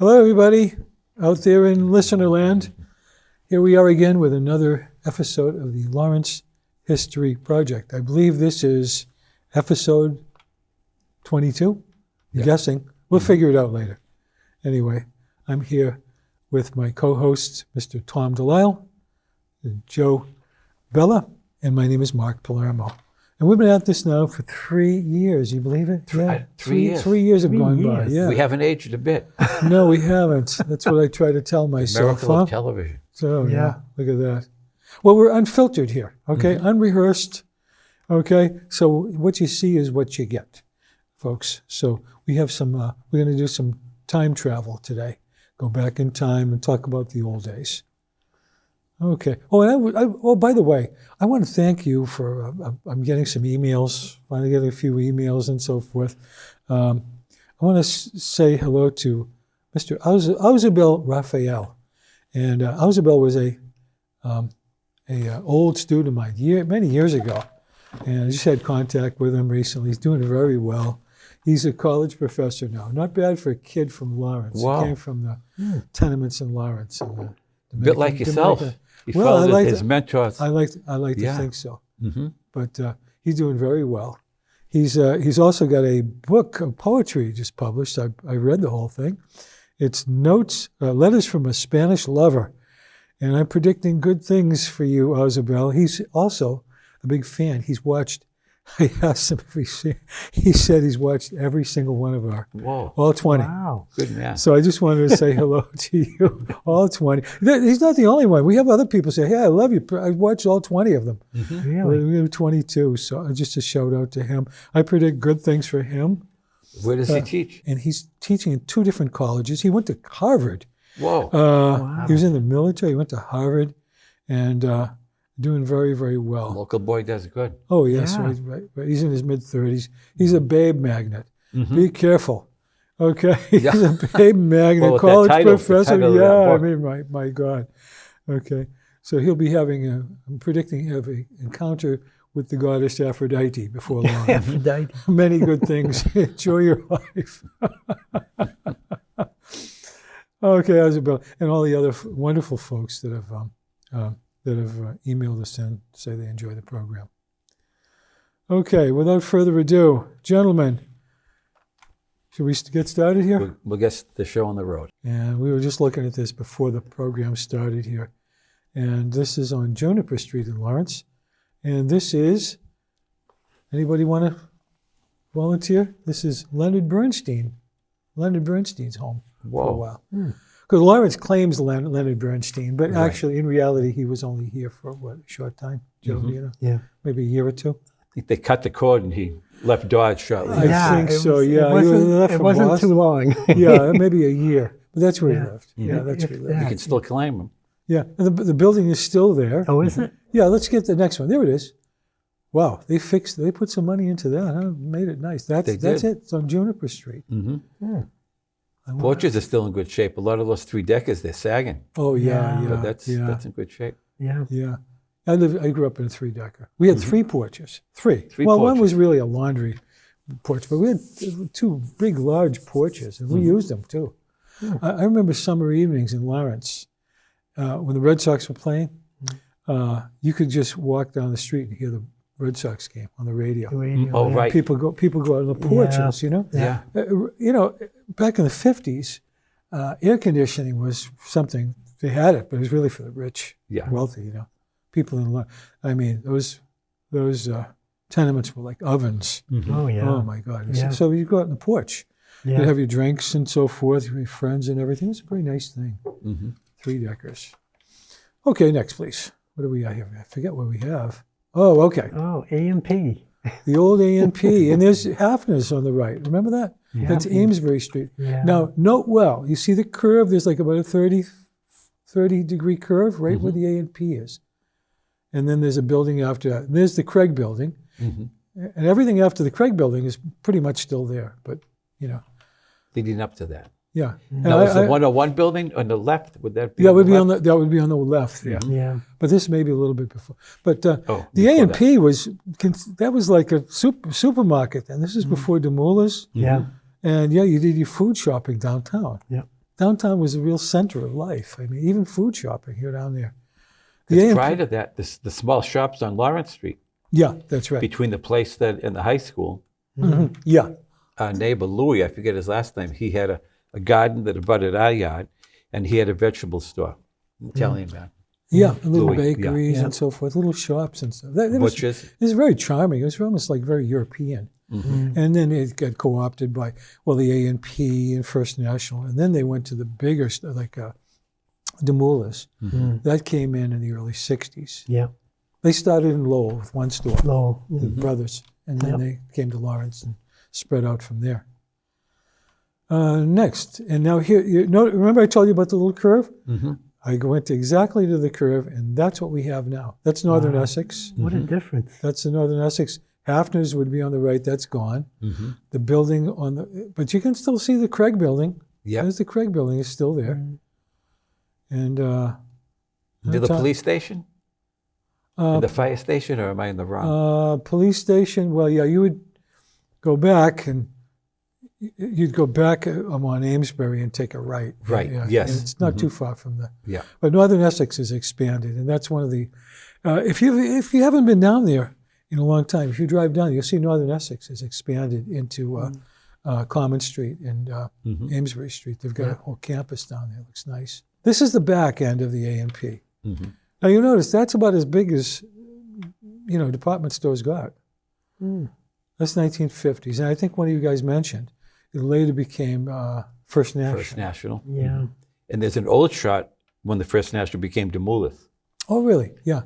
Hello, everybody out there in listener land. Here we are again with another episode of the Lawrence History Project. I believe this is episode 22. I'm guessing. We'll figure it out later. Anyway, I'm here with my co-hosts, Mr. Tom Delisle and Joe Bella, and my name is Mark Palemo. And we've been at this now for 3 years. You believe it? Yeah. 3 years. 3 years have gone by. Yeah. We haven't aged a bit. No, we haven't. That's what I try to tell myself. Miracle of television. So yeah, look at that. Well, we're unfiltered here, okay? Unrehearsed, okay? So what you see is what you get, folks. So we have some, we're going to do some time travel today. Go back in time and talk about the old days. Okay. Oh, and by the way, I want to thank you for, I'm getting some emails, finally getting a few emails and so forth. I want to say hello to Mr. Joseoh Raphael. And Joseoh was a old student of mine many years ago. And I just had contact with him recently. He's doing very well. He's a college professor now. Not bad for a kid from Lawrence. Wow. He came from the tenements in Lawrence. A bit like yourself. He Well, followed his mentors. I like to think so. But he's doing very well. He's also got a book of poetry just published. I read the whole thing. It's letters from a Spanish lover, and I'm predicting good things for you, Joseoh. He's also a big fan. He's watched. I asked him if he said he's watched every single one of our, all 20. Wow. Good man. So I just wanted to say hello to you, all 20. He's not the only one. We have other people say, hey, I love you. I watched all 20 of them. Really? We have 22, so just a shout out to him. I predict good things for him. Where does he teach? And he's teaching in 2 different colleges. He went to Harvard. Whoa. Wow. He was in the military. He went to Harvard and doing very, very well. Local boy does good. Oh, yes. Yeah. Right. He's in his mid-30s. He's a babe magnet. Be careful. Okay? He's a babe magnet. Well, with that college title, the professor. title of that Yeah, I book. mean, my God. Okay. So he'll be I'm predicting having an encounter with the goddess Aphrodite before long. Aphrodite. Many good things. Enjoy your life. Okay, Joseoh, and all the other wonderful folks that have emailed us in to say they enjoy the program. Okay, without further ado, gentlemen, should we get started here? We'll get the show on the road. And we were just looking at this before the program started here. And this is on Juniper Street in Lawrence. And this is, anybody want to volunteer? This is Leonard Bernstein's home for a while. Because Lawrence claims Leonard Bernstein, but actually, in reality, he was only here for, a short time? Joe, do you know? Yeah. Maybe a year or two? I think they cut the cord and he left Dodge shortly. I think so, yeah. It wasn't too long. Yeah, maybe a year. But that's where he lived. Yeah, that's where he lived. You can still claim him. Yeah, and the building is still there. Oh, is it? Yeah, let's get the next one. There it is. Wow, they put some money into that, huh? Made it nice. That's it. It's on Juniper Street. Yeah. Porches are still in good shape. A lot of those 3-deckers, they're sagging. Oh, yeah. But that's in good shape. Yeah. Yeah. I grew up in a 3-decker. We had 3 porches. Three. Three One porches. was really a laundry porch, but we had 2 big, large porches, and we used them too. I remember summer evenings in Lawrence when the Red Sox were playing. You could just walk down the street and hear the Red Sox game on the radio. Oh, right. People go out on the porches, you know. Yeah. Back in the 50s, air conditioning was something. They had it, but it was really for the rich, wealthy, you know. People in, I mean, those tenements were like ovens. Oh, yeah. Oh my God. Yeah. So you go out on the porch. Yeah. You have your drinks and so forth, your friends and everything. It's a very nice thing. 3-deckers. Okay, next, please. What do we got here? I forget what we have. Oh, okay. Oh, A&P. The old A&P. And there's Hafner's on the right. Remember that? Yeah. That's Amesbury Street. Yeah. Now, note well, you see the curve? There's like about a 30-degree curve right where the A&P is. And then there's a building after that. And there's the Craig building. And everything after the Craig building is pretty much still there. But, you know. Leading up to that. Yeah. Now, is the 101 building on the left? Would that be? That would be on the left. Yeah. Yeah. But this may be a little bit before. But the before A&P was like a supermarket, and this is before Demoulas. Yeah. And yeah, you did your food shopping downtown. Yeah. downtown was a real center of life. I mean, even food shopping here down there. The Because A&P prior to that, the small shops on Lawrence Street, yeah, that's right. between the place that and the high school, Yeah, our neighbor Louis, I forget his last name, he had a garden that abutted our yard, and he had a vegetable store, Italian man. yeah, little Louis, yeah. bakeries and so forth, little shops and stuff. That was, Butchers. it was very charming. It was almost like very European. And then it got co-opted by, well, the A&P and First National, and then they went to the bigger, like Delisle. That came in the early 60s. Yeah. They started in Lowell with one store, Lowell. the brothers, and then they came to Lawrence and spread out from there. Next, and now here, remember I told you about the little curve? I went exactly to the curve, and that's what we have now. That's Northern Essex. What a difference. That's the Northern Essex. Hafner's would be on the right. That's gone. The building on the, but you can still see the Craig building. Yeah. There's the Craig building is still there. And Near the police station? The fire station, or am I in the wrong? police station. Well, yeah, you would go back and you'd go back on Amesbury and take a right. Right, Yeah. yes. And it's not too far from the. Yeah. But Northern Essex is expanded, and that's one of the. If you haven't been down there in a long time, if you drive down, you'll see Northern Essex is expanded into Common Street and Amesbury Street. They've got a whole campus down there. It looks nice. This is the back end of the A&P. Now you notice that's about as big as department stores got. That's 1950s, and I think one of you guys mentioned it later became First National. First National. Yeah. And there's an old shot when the First National became Delisle, Oh, really? Yeah.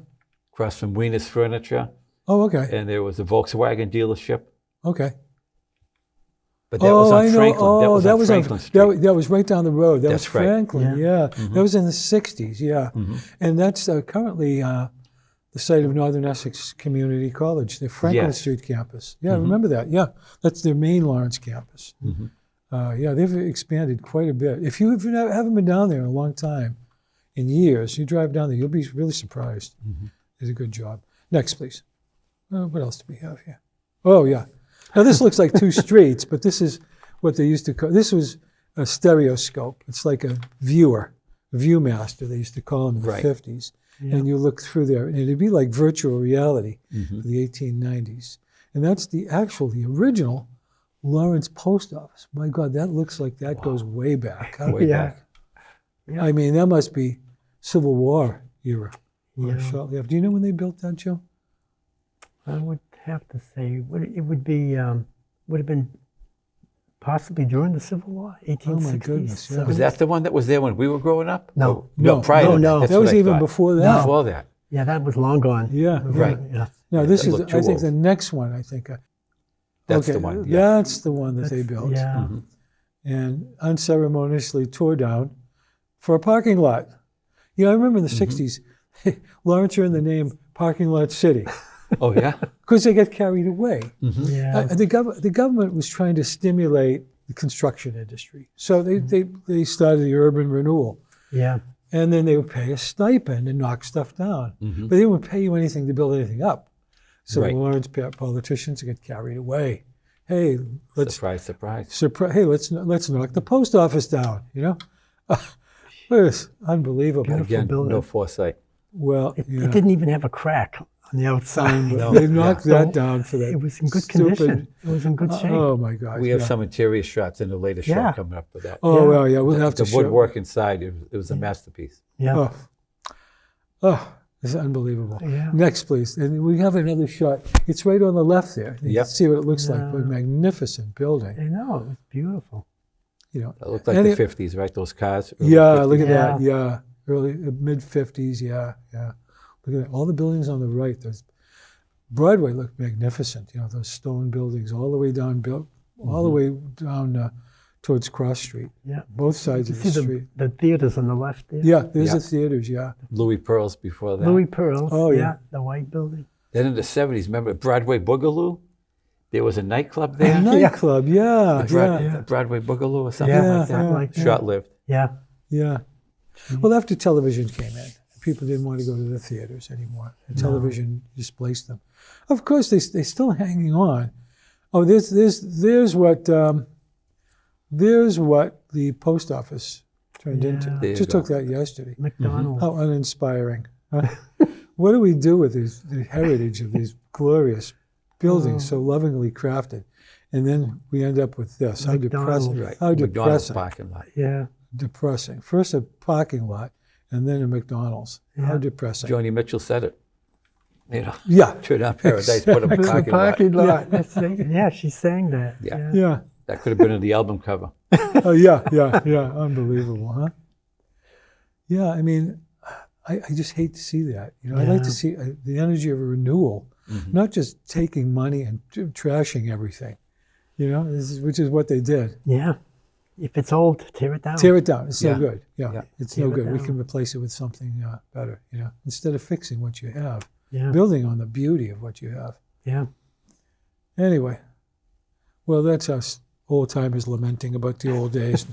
across from Wiener's Furniture, Oh, okay. and there was a Volkswagen dealership. Okay. But that was on I know. Franklin. Oh, that was on Franklin Street. That was right down the road. That That's was right. Franklin. Yeah. That was in the 60s. Yeah. And that's currently the site of Northern Essex Community College, the Franklin Yes. Street campus. Yeah, I remember that. Yeah. That's their main Lawrence campus. Yeah, they've expanded quite a bit. If you haven't been down there in a long time, in years, you drive down there, you'll be really surprised. It's a good job. Next, please. What else do we have here? Oh, yeah. Now, this looks like two streets, but this is what they used to call, this was a stereoscope. It's like a viewmaster, they used to call them in the 50s. And you look through there, and it'd be like virtual reality for the 1890s. And that's the original Lawrence Post Office. My God, that looks like that goes way back. Huh? Way back. Yeah. I mean, that must be Civil War era. Yeah. Shortly after. Do you know when they built that, Joe? I would have to say it would have been possibly during the Civil War, 1860s. Oh, my goodness, yeah. Was that the one that was there when we were growing up? No. Prior to no. that. That's That what was I even thought. before that. Before that. Yeah, that was long gone. Yeah. Right. Yeah. Now, this They is, look too I think, old. the next one, I think. That's okay, the one. Yeah. That's the one that they built. Yeah. And unceremoniously tore down for a parking lot. You know, I remember in the 60s, Lawrence earned the name Parking Lot City Oh, yeah? because they got carried away. Yeah. The government was trying to stimulate the construction industry. So they started the urban renewal. Yeah. And then they would pay a stipend and knock stuff down. But they wouldn't pay you anything to build anything up. So Right. the Lawrence politicians get carried away. Hey, let's Surprise. hey, let's knock the post office down. You know, it's unbelievable. Beautiful. Again, building. no foresight. Well, It yeah. didn't even have a crack on the outside. They knocked that down for that. It was in good stupid- condition. It was in good shape. Oh my gosh! We have yeah. some interior shots in the later Yeah. shot coming up with that. Oh Yeah. well, yeah, we'll have to The show. woodwork inside, it was a masterpiece. Yeah. Oh, it's unbelievable. Yeah. Next, please. And we have another shot. It's right on the left there. You Yep. can see what it looks like. A magnificent building. I know. It was beautiful. You know. That looked like And the it- 50s, right? Those cars. early Yeah, 50s. look at Yeah. that. Yeah, early mid 50s. Yeah. Look at that. All the buildings on the right. There's Broadway looked magnificent. You know, those stone buildings all the way down, all the way down towards Cross Street. Yeah. Both sides You of see the street. the theaters on the left there? Yeah, there's Yeah. the theaters. Yeah. Louis Pearl's before that. Louis Pearl. Oh, yeah. The white building. Then in the 70s, remember Broadway Boogaloo? There was a nightclub A there. nightclub. Yeah. Broadway Boogaloo or something Yeah, like that. something like that. Short-lived. Yeah. Yeah. Well, after television came in, people didn't want to go to the theaters anymore. The television displaced them. Of course, they're still hanging on. Oh, there's what the post office turned into. Yeah. There you Just go. took that yesterday. McDonald's. How uninspiring. Huh? What do we do with the heritage of these glorious buildings so lovingly crafted? And then we end up with this. How McDonald's. depressing. Right. How McDonald's depressing. parking lot. Yeah. Depressing. First a parking lot and then a McDonald's. How Yeah. depressing. Joni Mitchell said it. You know, Yeah. turn down paradise, put up a It's a parking lot. parking lot. Yeah, she sang that. Yeah. Yeah. That could have been in the album cover. Oh, yeah. Unbelievable, huh? Yeah, I mean, I just hate to see that. You know, I'd like Yeah. to see the energy of a renewal, not just taking money and trashing everything. You know, which is what they did. Yeah. If it's old, tear it down. Tear it down. It's Yeah. no good. Yeah, Yeah. it's Tear no it good. We down. can replace it with something better. You know, instead of fixing what you have, Yeah. building on the beauty of what you have. Yeah. Anyway, well, that's us old timers lamenting about the old days.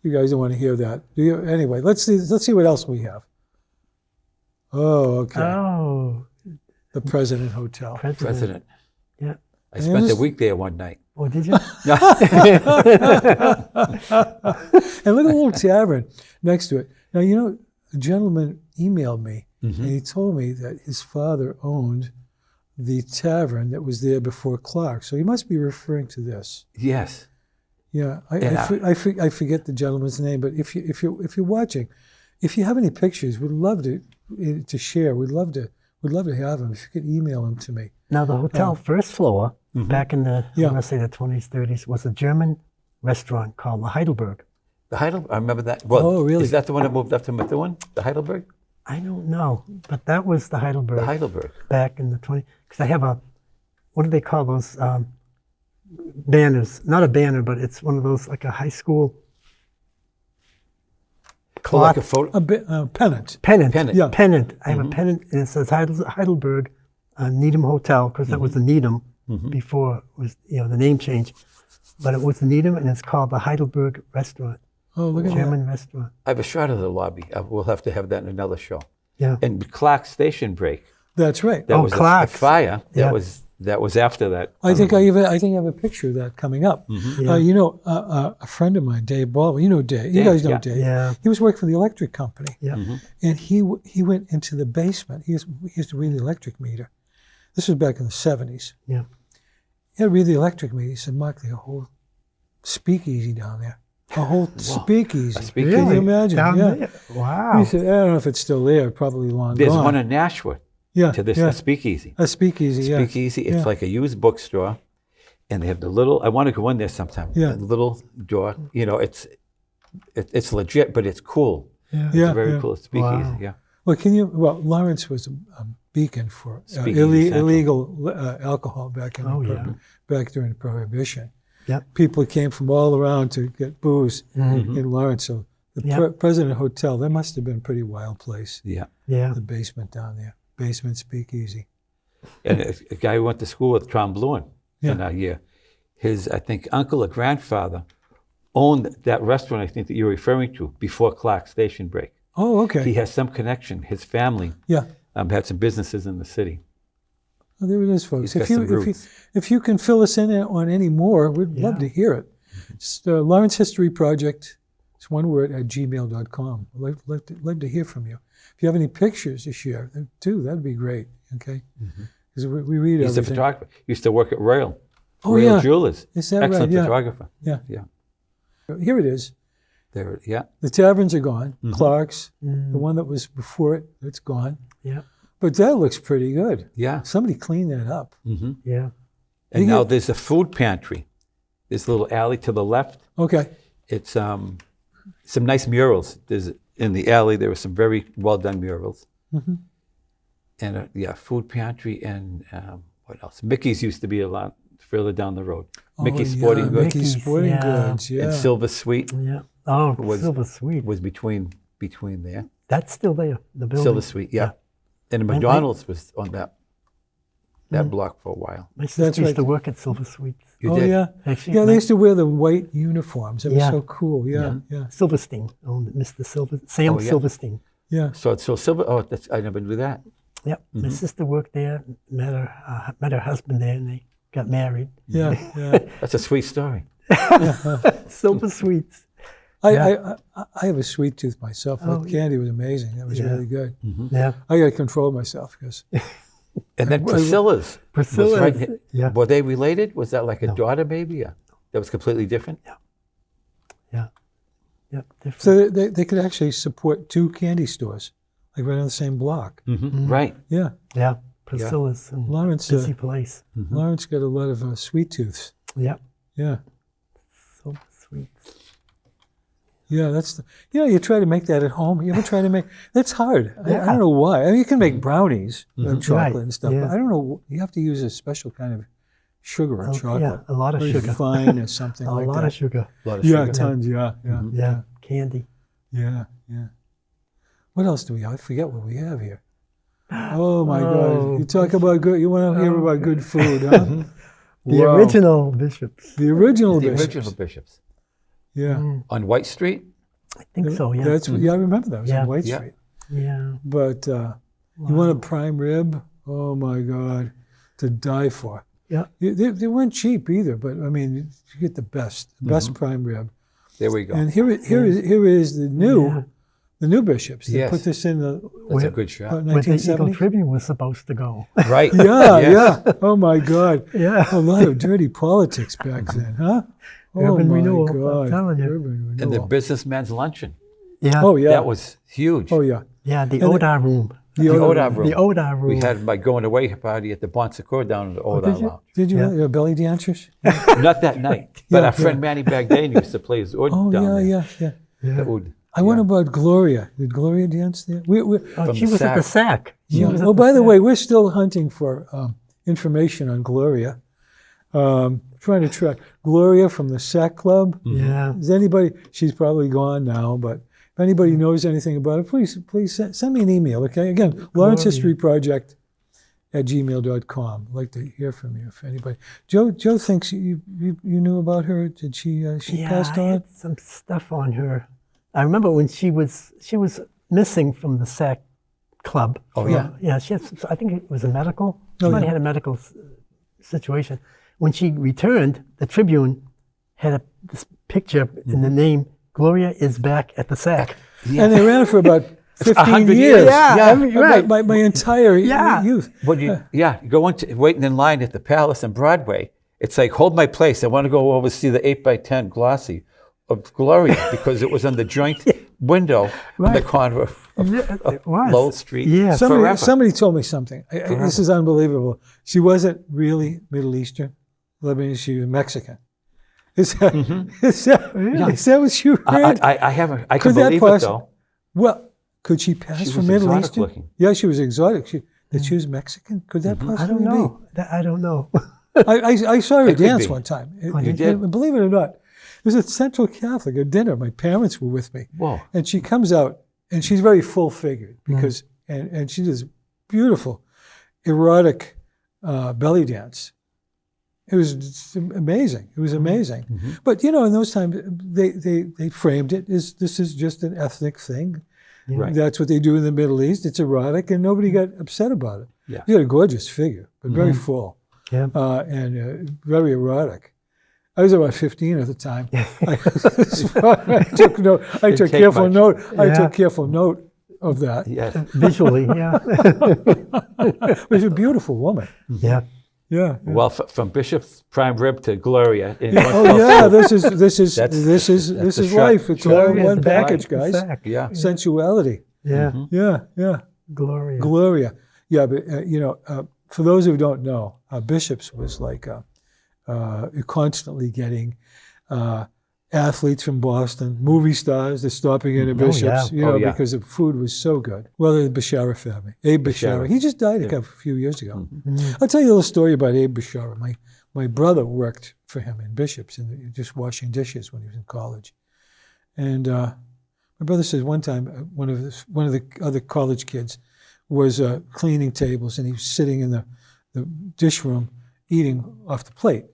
You guys don't want to hear that, do you? Anyway, let's see what else we have. Oh, okay. Oh, The President Hotel. President. Yeah. I spent a just- week there one night. Oh, did you? And look at a little tavern next to it. Now, you know, a gentleman emailed me, and he told me that his father owned the tavern that was there before Clark. So he must be referring to this. Yes. Yeah, Yeah. I forget the gentleman's name, but if you're watching, if you have any pictures, we'd love to share. We'd love to have them. If you could email them to me. Now, the hotel first floor, back in the, Yeah. I want to say the 20s, 30s, was a German restaurant called the Heidelberg. The Heidelberg, I remember that. Well, Oh, really? Is that the one that moved up to Methuen? The Heidelberg? I don't know, but that was the Heidelberg The Heidelberg. back in the 20s. Because I have what do they call those banners? Not a banner, but it's one of those, like a high school Oh, like cloth a photo. A bit pennant. pennant. Pennant. Yeah. Pennant. I have a pennant, and it says Heidelberg Needham Hotel, because that was the Needham before it was, the name change. But it was the Needham, and it's called the Heidelberg Restaurant, Oh, look at that. German restaurant. I have a shot of the lobby. We'll have to have that in another show. Yeah. And Clark Station break. That's right. That Oh, was a Clark's. fire. Yeah. That was after that. I think I have a picture of that coming up. Yeah. You know, a friend of mine, Dave Baldwin. You know Dave. You guys know yeah. Dave. Yeah. He was working for the electric company, Yeah. and he went into the basement. He used to read the electric meter. This was back in the 70s. Yeah. He had to read the electric meter. He said, "Mark, there's a whole speakeasy down there. A whole speakeasy. speakeasy. Can you imagine? Down yeah. there. Wow. He said, I don't know if it's still there. Probably long There's gone. one in Nashua yeah. to this yeah. a speakeasy. A speakeasy. Yeah. Speakeasy. It's Yeah. like a used bookstore, and they have the little. I want to go in there sometime. Yeah. The little door. You know, it's legit, but it's cool. Yeah. It's Yeah. a very yeah. cool speakeasy. Wow. Yeah. Well, Lawrence was a beacon for Speakeasy Central. illegal alcohol back in back during Prohibition. Yep. People came from all around to get booze in Lawrence. So the Yep. President Hotel, that must have been a pretty wild place. Yeah. Yeah. The basement down there, basement speakeasy. And a guy who went to school with Tom Bluen in Yeah. our year, his, I think, uncle or grandfather owned that restaurant, I think, that you're referring to, before Clark Station break. Oh, okay. He has some connection. His family Yeah. had some businesses in the city. Well, there it is, folks. He's got some roots. If you can fill us in on any more, we'd love to hear it. Just Lawrence History Project, it's one word, at gmail.com. I'd love to hear from you. If you have any pictures to share, too, that'd be great, okay? Because we read He's a everything. photographer. He used to work at Royal. Oh, Royal yeah. Jewelers. Is that right? Excellent Yeah. photographer. Yeah. Yeah. Here it is. There. Yeah. The taverns are gone. Clark's, the one that was before it, it's gone. Yeah. But that looks pretty good. Yeah. Somebody cleaned that up. Yeah. And now there's a food pantry. There's a little alley to the left. Okay. It's some nice murals. There's in the alley. There were some very well done murals. And food pantry and what else? Mickey's used to be a lot further down the road. Mickey's Oh, Sporting yeah, Goods Mickey's Sporting yeah. Goods, yeah. and Silver Sweet Yeah. Oh, Was- Silver Sweet. was between there. That's still there. The building. Silver Sweet, yeah. And the McDonald's was on that block for a while. My sister That's used right. to work at Silver Sweets. You Oh, did? yeah. Actually, Yeah, my- they used to wear the white uniforms. It was Yeah. so cool. Yeah, yeah, Silverstein owned it, Mr. Sam Oh, yeah. Silverstein. yeah. So Silver. Oh, I never knew that. Yep. My sister worked there, met her husband there, and they got married. Yeah, yeah. That's a sweet story. Silver Sweets. I have a sweet tooth myself. That candy was amazing. That was really good. Yeah. I got to control myself because And then Priscilla's. Priscilla's, Was yeah. Were they related? Was that like a daughter, maybe? Yeah. That was completely different? Yeah. Different. so they could actually support 2 candy stores, like right on the same block. Right. Yeah, Yeah. Priscilla's and Lawrence. busy place. Lawrence got a lot of sweet tooths. Yeah. Yeah, So sweet. yeah. That's you try to make that at home. You ever try to make? That's hard. I don't know why. I mean, you can make brownies with chocolate Right, and stuff, yeah. but I don't know. You have to use a special kind of sugar or chocolate. Yeah, a lot of Very sugar. fine or something A like lot that. of sugar. A lot of Yeah, sugar. tons. Yeah. Yeah. Candy. Yeah. What else do we have? I forget what we have here. Oh my God! You talk about good. You want to hear about good food, huh? The Wow. original bishops. The original The bishops. original bishops. Yeah. On White Street? I think so, yeah. That's I remember that. It was Yeah. on White Yeah. Street. Yeah. But you want a prime rib? Oh my God, to die for. Yeah. They weren't cheap either, but I mean, you get the best prime rib. There we go. And here is the new bishops. They Yes. put this in the That's a good shot. Where the Eagle 1970s. Tribune was supposed to go. Right. Yeah, Yes. yeah. Oh my God. Yeah. A lot of dirty politics back then, huh? Urban oh my renewal, I'm God. telling you. Urban And the renewal. businessman's luncheon. Yeah. Oh yeah. That was huge. Oh yeah. Yeah, the And Odar room. The The Oda- Odar room. The Odar room. We had my going away party at the Bon Secours down in the Odar did you? Lounge. Did you Yeah. belly dancers? Not that night, but Yeah, our friend Manny Bagdane used to play his oud Oh down yeah, there. yeah. Yeah. The oud. I wonder about Gloria. Did Gloria dance there? Oh, From she the was at the sack. SAC. She was at Oh, the by the SAC. way, we're still hunting for information on Gloria. Trying to track Gloria from the SAC Club. Yeah. Is anybody? She's probably gone now, but if anybody knows anything about it, please send me an email. Okay. Again, Lawrence History Project @gmail.com. I'd like to hear from you if anybody. Joe thinks you knew about her. Did she Yeah, passed I on? had some stuff on her. I remember when she was missing from the SAC club. Oh, yeah. Yeah, she had, I think it was a medical. She Oh, might have yeah. had a medical situation. When she returned, the Tribune had this picture in the name, Gloria is back at the SAC. And they ran it for about 15 100 years. years. Yeah, right. My entire Yeah. youth. But you go into waiting in line at the Palace on Broadway. It's like, hold my place. I want to go over see the 8x10 glossy of Gloria because it was on the joint window in the corner of It was. Lowell Street. Yeah. Forever. Somebody told me something. This is unbelievable. She wasn't really Middle Eastern. Lebanese. She was Mexican. Is that, is that what you heard? I haven't. I Could can that believe it though. Well, could she pass She for was Middle exotic Eastern? looking. Yeah, she was exotic. That she was Mexican? Could that I possibly don't know. I don't know. be? I saw her It could dance be. one time. you did? Believe it or not. It was at Central Catholic, a dinner. My parents were with me. Whoa. And she comes out, and she's very full-figured because, and she does beautiful, erotic belly dance. It was amazing. It was amazing. But in those times, they framed it as this is just an ethnic thing. Right. That's what they do in the Middle East. It's erotic, and nobody got upset about it. Yeah. She had a gorgeous figure, but very full Yeah. and very erotic. I was about 15 at the time. I took note. I took take careful much. note. I Yeah. took careful note of that. Yes. Visually, yeah. It was a beautiful woman. Yeah. Yeah. Well, from Bishop's prime rib to Gloria. In Oh yeah, this is That's the shot. life. It's all Gloria one is back package, at the guys. SAC. Yeah. Sensuality. Yeah. Yeah. Gloria. Gloria. Yeah, but for those who don't know, Bishops was like constantly getting athletes from Boston, movie stars. They're stopping in at Bishops, yeah. because the food was so good. Well, the Bashara family, Abe Bashara. He just died a few years ago. I'll tell you a little story about Abe Bashara. My brother worked for him in Bishops, just washing dishes when he was in college. And my brother says one time one of the other college kids was cleaning tables, and he was sitting in the dish room eating off the plate.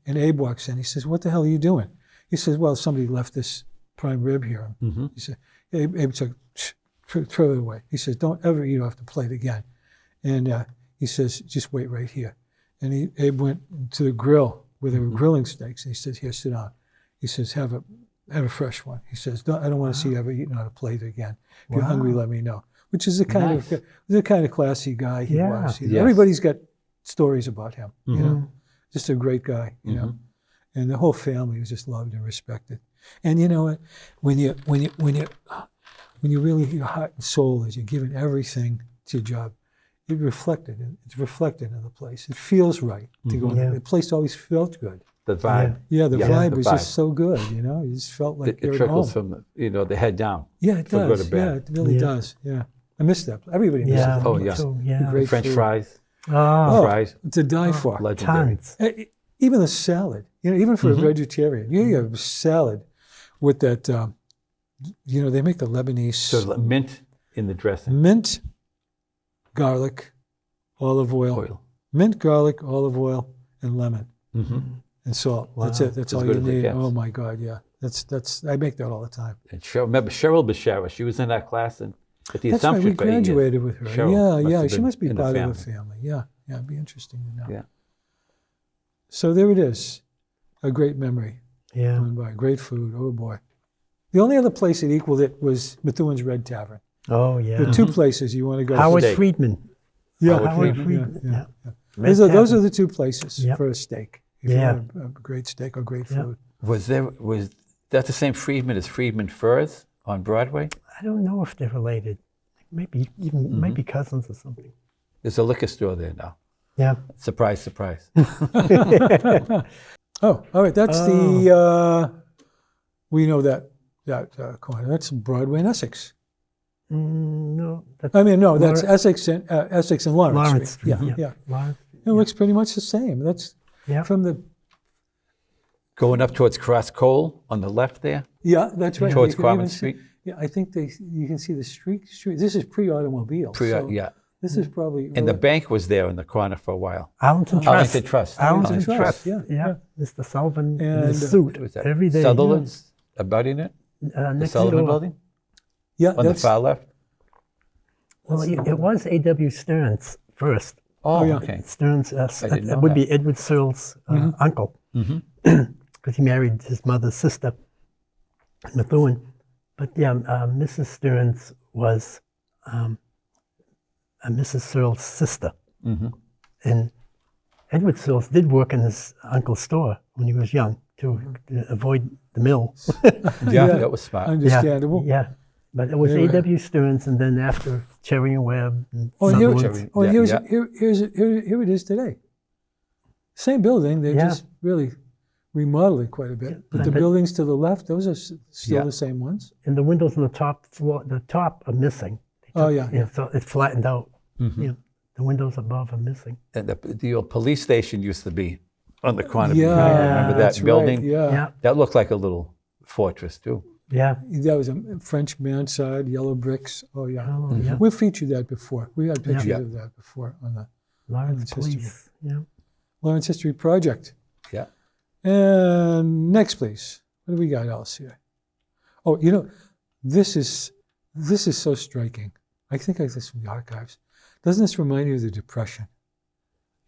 And Abe walks in. He says, "What the hell are you doing?" He says, "Well, somebody left this prime rib here." He said, Abe took, throw it away. He says, "Don't ever eat off the plate again." And he says, "Just wait right here." And Abe went to the grill where they were grilling steaks. And he says, "Here, sit down." He says, "Have have a fresh one. He says, I don't want to see you ever eating on a plate again. If you're hungry, let me know. Which is the kind of classy guy he was. You know? Yes. Everybody's got stories about him. You know, just a great guy. You know, and the whole family was just loved and respected. And you know what? When you really, your heart and soul is you're giving everything to your job, it's reflected in the place. It feels right to go. The place always felt good. The vibe. Yeah, the vibe was just so good. You know, you just felt like It you're trickles at home. from the head down. Yeah, it from does. good to bad. Yeah, it really does. Yeah, I miss that. Everybody misses that. Oh, me yeah. too, yeah. Great French food. fries. Oh, Fries. To die for. Legendary. tons. Even the salad. You know, even for a vegetarian, you have a salad with that. You know, they make the Lebanese So the mint in the dressing. mint, garlic, olive oil. Mint, garlic, olive oil, and lemon and salt. That's it. That's As all good you as it need. gets. Oh my God, yeah. That's I make that all the time. And remember Cheryl Bashara? She was in that class at the That's right. Assumption We for 8 years. graduated with her. Cheryl Yeah. have She been must be in the part of the family. Yeah. It'd be interesting to know. Yeah. So there it is. A great memory. Yeah. Going by. Great food. Oh boy. The only other place that equaled it was Methuen's Red Tavern. Oh, yeah. The two places you want to go. Howard steak. Friedman. Yeah, Howard yeah, Friedman. yeah, Yeah. yeah. Red Those Tavern. are the two places Yep. for a steak. If you Yeah. want a great steak or great Yep. food. Was that the same Friedman as Friedman Furs on Broadway? I don't know if they're related. Maybe even maybe cousins or something. There's a liquor store there now. Yeah. Surprise, surprise. Oh, all right. That's the, we know that corner. That's Broadway and Essex. No, that's I mean, no, that's Lawrence- Essex and Lawrence, Lawrence Street. Street. Yeah. Lawrence. It looks pretty much the same. That's Yeah. from the, Going up towards Cross Cole on the left there, yeah, that's right. towards You can Common even see- Street. Yeah, I think you can see the street. This is pre-automobile. so Yeah. This is probably. And the bank was there in the corner for a while. Arlington Trust. Arlington Trust. Arlington Arlington Trust. Trust, yeah, Yeah. Mr. Sullivan in And, his suit What was that? every day. Sutherland's abutting it? Yeah. The Next Sullivan door. building? yeah, On the far left? Well, it was A.W. Stearns first. Oh, yeah. okay. Stearns didn't know it would that. be Edward Searle's uncle, because he married his mother's sister, Methuen. But yeah, Mrs. Stearns was Mrs. Searle's sister, and Edward Searles did work in his uncle's store when he was young to avoid the mill. Yeah, that was smart. understandable. Yeah, but it was They were- A.W. Stearns, and then after Cherry and Webb. And Oh, and Sutherland's. here it is today. Same building. They Yeah. just really remodeled it quite a bit. But the But- buildings to the left, those are still Yeah. the same ones. And the windows on the top floor, the top are missing. Oh yeah. Yeah, so it flattened out. You know, the windows above are missing. And the old police station used to be on the corner Yeah, behind. Remember that that's building? Right. Yeah. Yeah, That looked like a little fortress too. yeah. That was a French mansard, yellow bricks. Oh yeah. Oh, yeah. We've featured that before. We had pictures Yeah. of that before on the Lawrence History. Police. Yeah. Lawrence History Project. Yeah. And next, please. What do we got else here? Oh, you know, this is so striking. I think I got this from the archives. Doesn't this remind you of the Depression?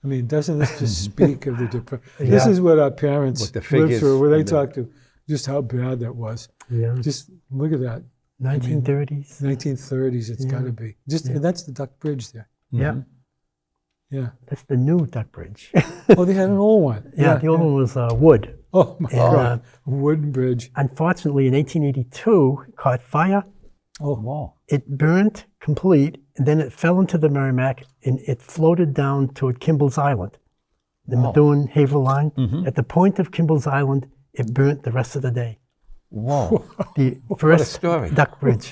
I mean, doesn't this just speak of the Depression? This Yeah. is what our parents With the lived figures through, where they and the- talked to just how bad that was. Yeah. Just look at that. 1930s. 1930s, it's got to be. And that's the Duck Bridge there. Yeah. Yeah. That's the new Duck Bridge. Oh, they had an old one. Yeah, the old one was wood. Oh, my And, God. Wooden bridge. Unfortunately, in 1882, it caught fire. Oh, Wow. It burned complete, and then it fell into the Merrimack, and it floated down toward Kimball's Island, the Methuen Haverhill line. At the point of Kimball's Island, it burnt the rest of the day. Whoa. The first story. Duck Bridge.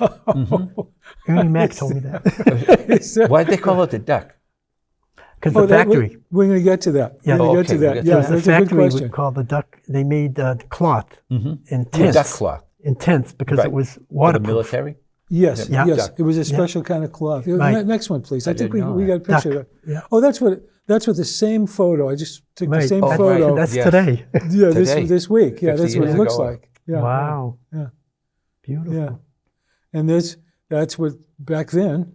Ernie Mac told me that. Why'd they call it the Duck? Because the factory. We're going to get to that. Yeah. We're going to get to Okay, that. we'll get Yeah, to The that's a good factory was question. called the Duck. They made cloth in The tents. duck cloth. In tents because Right. it was For the waterproof. military? Yes, Yeah. yes. Duck. It was a special kind of cloth. Right. Next one, please. I think didn't know we got a that. picture Duck. of that. Yeah. Oh, that's what the same photo. I just took the Right. same Oh, right. photo. That's Yes. today. Yeah, Today. this week. Yeah, 50 that's what it years looks ago. like. Yeah. Wow. Yeah. Beautiful. Yeah. And that's what back then.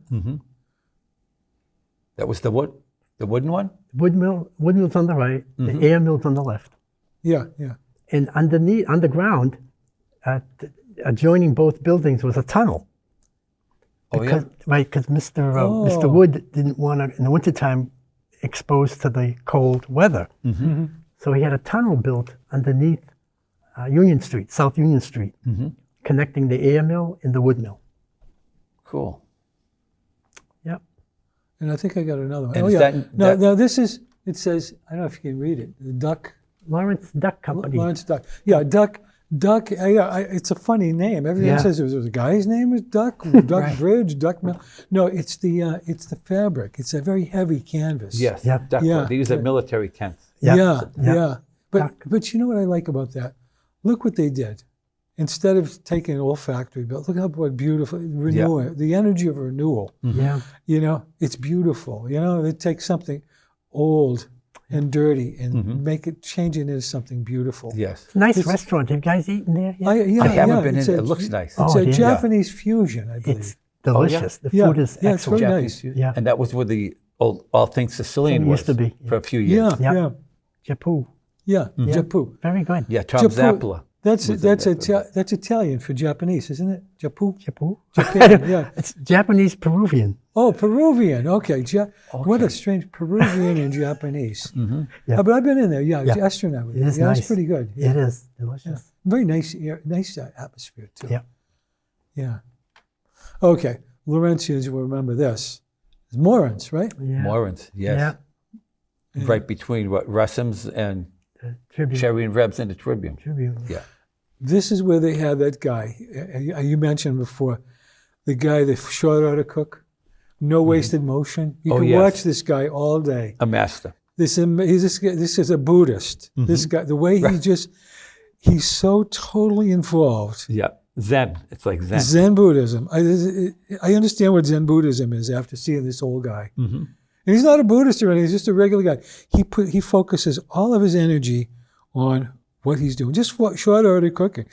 That was the wooden one? Wood mill's on the right, the air mill's on the left. Yeah, yeah. And underground, adjoining both buildings was a tunnel. Oh, Because, yeah. right, because Mr. Wood didn't want to, in the wintertime, exposed to the cold weather. Mm-hmm. So he had a tunnel built underneath Union Street, South Union Street, connecting the air mill and the wood mill. Cool. Yep. And I think I got another one. And Oh, is yeah. that- No, that- no, this is, it says, I don't know if you can read it, the Duck, Lawrence Duck Company. Lawrence Duck. Yeah, Duck, it's a funny name. Everyone Yeah. says there was a guy's name is Duck, Duck Right. Bridge, Duck Mill. No, it's the fabric. It's a very heavy canvas. Yes. Yeah. Duck, Yeah. They use a military tent. Yeah. Yeah. But Duck. but you know what I like about that? Look what they did. Instead of taking an old factory built, look how what beautiful renewal, the energy of renewal. Yeah. You know, it's beautiful. You know, they take something old and dirty and make it, change it into something beautiful. Yes. Nice It's- restaurant. Have you guys eaten there yet? I haven't been it's in. a- It looks nice. It's Oh, a yeah. Japanese fusion, I believe. It's delicious. The Yeah. food is Yeah, it's very excellent. nice. Yeah. And that was where the old All Things Sicilian So it was used to be, for a few years. Yeah, Yeah. yeah, Japu. yeah. Japu. Very good. Yeah, Tom Japu- Zappa. That's was in that. that's Italian for Japanese, isn't it? Japu. Japu. Japan. Yeah. It's Japanese Peruvian. Oh, Peruvian. Okay. What a strange Peruvian and Japanese. Yeah. But I've been in there. Yeah, Yeah. Esther and I were It there. is Yeah, nice. it's pretty good. Yeah. It is delicious. Very nice, nice atmosphere too. Yeah. Yeah. Okay. Laurentians will remember this. It's Morans, right? Yeah. Morans, yes. Yeah. Right between what Russell's and Tribune. Cherry and Rebs and the Tribune. Tribune. Yeah. This is where they had that guy. You mentioned before, the guy, the short order cook, no wasted motion. You Oh, can yes. watch this guy all day. A master. This is a Buddhist. This guy, the way he's so totally involved. Yeah. Zen. It's like Zen. Zen Buddhism. I understand what Zen Buddhism is after seeing this old guy. And he's not a Buddhist or anything. He's just a regular guy. He focuses all of his energy on what he's doing, just short order cooking,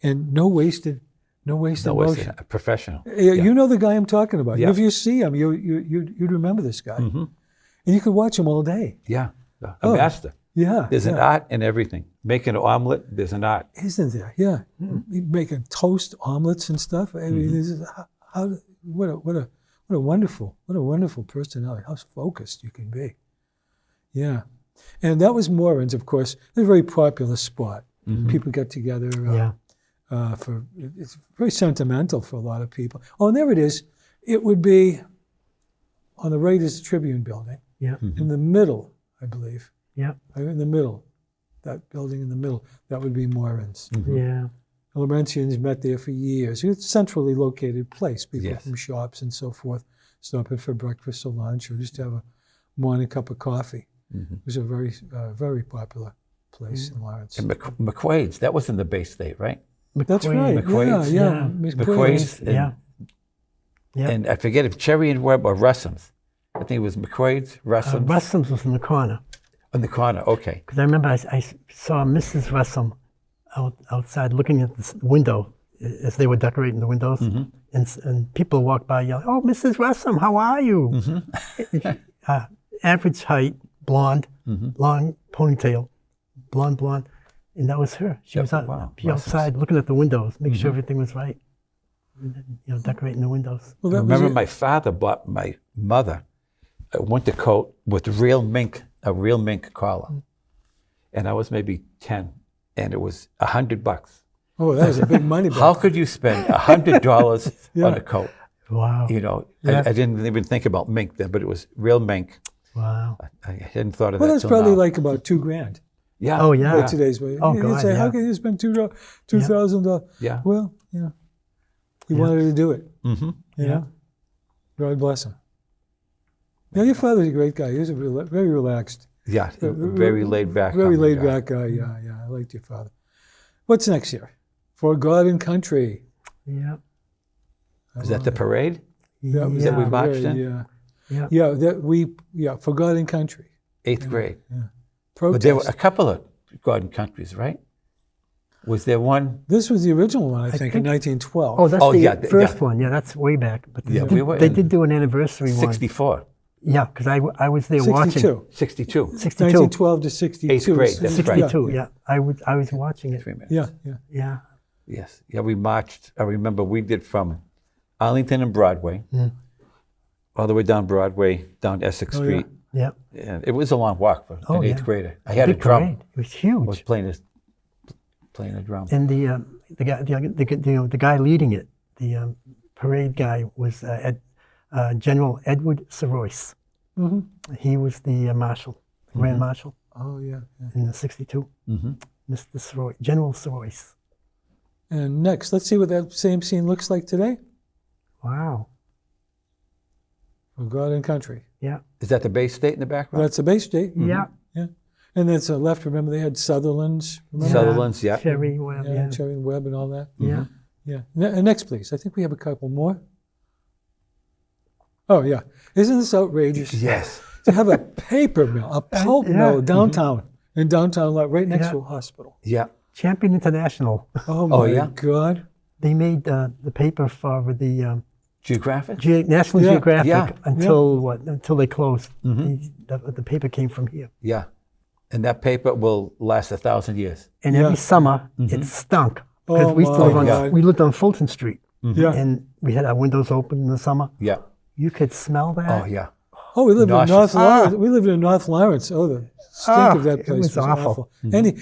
and no wasted motion. A professional. You know the guy I'm talking about. Yeah. If you see him, you'd remember this guy, and you could watch him all day. Yeah. A master. Yeah, There's an art in everything. Making an omelet, there's an art. isn't there? Yeah, making toast, omelets, and stuff. I mean, this is what a wonderful personality. How focused you can be. Yeah, and that was Moran's, of course. It's a very popular spot. People get together. It's very sentimental for a lot of people. Oh, and there it is. It would be on the right is the Tribune building. Yeah. In the middle, I believe. Yeah. In the middle, that building in the middle, that would be Moran's. Yeah. The Laurentians met there for years. It's a centrally located place. People Yes. from shops and so forth stop in for breakfast or lunch or just have a morning cup of coffee. It was a very popular place in Lawrence. And McQuaid's, that was in the Bay State, right? That's right. McQuaid's. Yeah. McQuaid's. And, Yeah. Yeah. and I forget if Cherry and Webb or Russell's. I think it was McQuaid's, Russell's. Russell's was in the corner. On the corner, okay. Because I remember I saw Mrs. Russell outside looking at the window as they were decorating the windows. And people walked by yelling, "Oh, Mrs. Russell, how are you?" Average height, blonde, long ponytail, blonde. And that was her. She Yep. was out, Wow. be outside looking at the windows, make sure everything was right. And then, decorating the windows. Well, I that was remember it. my father bought my mother a winter coat with a real mink collar. And I was maybe 10, and it was $100. Oh, that was a big money. How could you spend $100 on a coat? Wow. You know, Yeah. I didn't even think about mink then, but it was real mink. Wow. I hadn't thought of Well, that that's till probably now. like about $2,000. Yeah. Oh, yeah. By today's way. Oh, You'd God, say, how yeah. can you spend $2,000? Yeah. Well, he wanted to do it. Mm-hmm. You know? God bless him. Now, your father's a great guy. He was very relaxed. Yeah. Very laid back. Very humble laid guy. back guy. Yeah. I liked your father. What's next here? For God and Country. Yeah. Is that the parade? That was That we the marched parade, in? Yeah. Yeah. For God and Country. 8th grade. But Protest. there were a couple of garden countries, right? Was there one? This was the original one, I think, in 1912. Oh, that's Oh, the yeah, first yeah. one. Yeah, that's way back. But Yeah, we were they in did do an anniversary one. 64. Yeah, because I was there watching. 62. 62. 62. 1912 to 62. 8th grade, that's right. 62. Yeah, I was watching it. 3 minutes. Yeah. Yeah. Yes. Yeah, we marched. I remember we did from Arlington and Broadway, all the way down Broadway, down Essex Oh, yeah. Street. Yeah. And it was a long walk for Oh, an eighth yeah. grader. I had a Big drum. parade. It was I was huge. playing a drum. And the guy leading it, the parade guy, was General Edward Sorois. Mm-hmm. He was the marshal, the Grand Marshal Oh, yeah. in the '62. Mhm. Mr. Sorois, General Sorois. And next, let's see what that same scene looks like today Wow. for God and Country. Yeah. Is that the Bay State in the background? That's the Bay State. Yeah. Yeah. And then to the left, remember they had Sutherland's. Remember? Sutherland's, yeah. Cherry Web. Yeah, Yeah. Cherry and Webb and all that. Yeah. Yeah. Next, please. I think we have a couple more. Oh, yeah. Isn't this outrageous? Yes. To have a paper mill, a pulp Yeah. mill downtown, in downtown, right next Yeah. to a hospital. Yeah. Champion International. Oh, my yeah? God. They made the paper for the Geographic? National Yeah. Geographic Yeah. until they closed. The paper came from here. Yeah. And that paper will last 1,000 years. And Yeah. every summer it stunk because Oh, we used to live my on God. we lived on Fulton Street, Yeah. and we had our windows open in the summer. Yeah. You could smell that. Oh, yeah. Oh, we lived in Nauseous. North Lawrence. We lived in North Lawrence. Oh, the stink of that it place was was awful. awful. Any,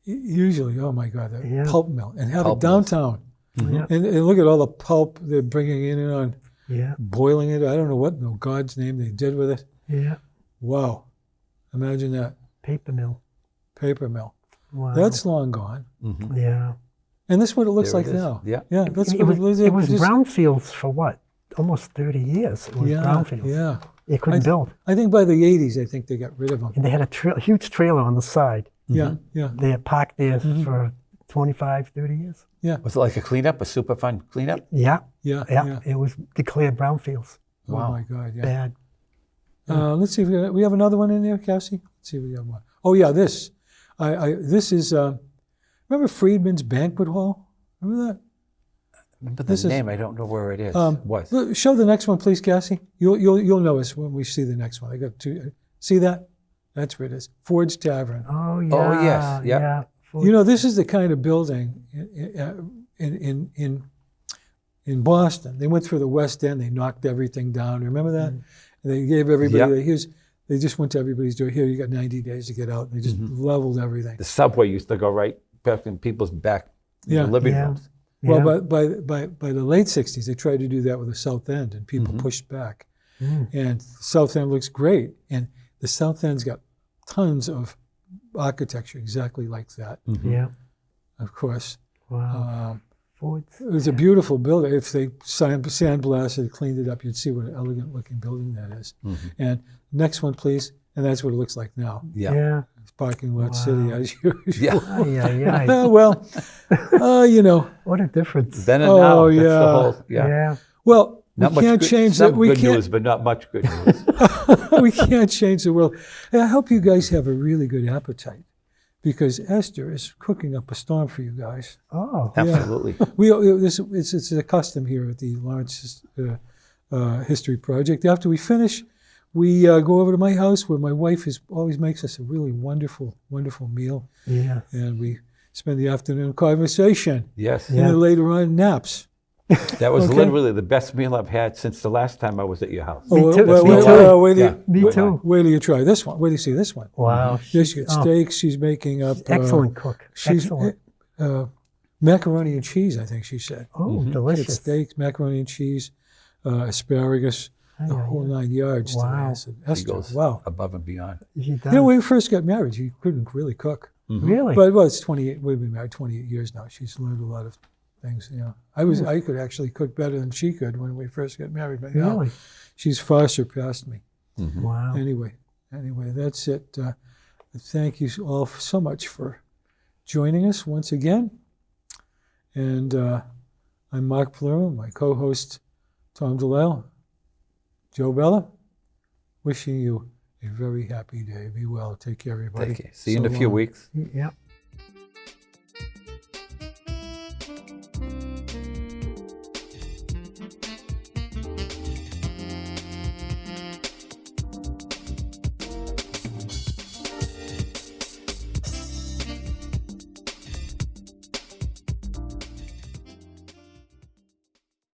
usually, oh my God, the Yeah. pulp mill, and have Pulp it mills. downtown. Yeah. And look at all the pulp they're bringing in and on, Yeah, boiling it. I don't know what, no God's name they did with it. yeah. Wow. Imagine that. Paper mill. Paper mill. Wow. That's long gone. yeah. And this is what it looks There like it is. now. Yeah. Yeah, that's It what was, it it was just- brownfields for what? Almost 30 years. It was Yeah, brownfields. yeah. They couldn't build. I think by the 80s, I think they got rid of them. And they had a huge trailer on the side. Yeah, yeah, They had parked there for 25, 30 years. yeah, Was it like a cleanup, a super fun cleanup? Yeah, yeah, yeah. yeah. It was declared brownfields. Oh Wow. my God, yeah. Bad. Let's see if we have another one in there, Cassie. Let's see if we have one. Oh yeah, this. This is. Remember Friedman's Banquet Hall? Remember that? Remember the This is- name? I don't know where it is. Was. Look, show the next one, please, Cassie. You'll know us when we see the next one. I got two. See that? That's where it is. Ford's Tavern. Oh, yeah. yes, yep. Yeah. You know, this is the kind of building in Boston. They went through the West End. They knocked everything down. Remember that? And they gave everybody. Yeah. They just went to everybody's door. Here, you got 90 days to get out. And they just leveled everything. The subway used to go right back in people's back Yeah. living Yeah. rooms. Well, Yeah. by the late 60s, they tried to do that with the South End, and people pushed back. And the South End looks great. And the South End's got tons of architecture exactly like that, Yeah. of course. Wow. Ford's. It was a beautiful building. If they sandblasted, cleaned it up, you'd see what an elegant looking building that is. And next one, please. And that's what it looks like now. Yeah. Yeah. It's parking lot city as usual. Yeah. Yeah. Well, you know, What a difference. Then and Oh, now. That's yeah. the whole, yeah. Yeah. well, Not we much can't good, change some that. We good can't. news, but not much good news. We can't change the world. And I hope you guys have a really good appetite, because Esther is cooking up a storm for you guys. Oh. Absolutely. It's a custom here at the Lawrence History Project. After we finish, we go over to my house where my wife always makes us a really wonderful, wonderful meal, Yeah. and we spend the afternoon conversation, Yes. and then later on naps. That was Okay. literally the best meal I've had since the last time I was at your house. Me too. Wait Me too. till you try this one. Wait till you see this one. Wow. Yeah, she got steaks. She's making up. Excellent cook. She's Excellent. macaroni and cheese, I think she said. Oh, She had delicious. steaks, macaroni and cheese, asparagus, the whole 9 yards. today. Wow. I said, She Esther, goes wow. above and beyond. She does. You know, when we first got married, she couldn't really cook. Really? But well, it's 28. We've been married 28 years now. She's learned a lot of things. You know, I could actually cook better than she could when we first got married. But now Really? she's far surpassed me. Wow. Anyway, that's it. Thank you all so much for joining us once again. And I'm Mark Palemo, my co-host Tom Delisle, Joe Bella, wishing you a very happy day. Be well. Take care, everybody. Take care. See you in a few long. weeks. Yeah.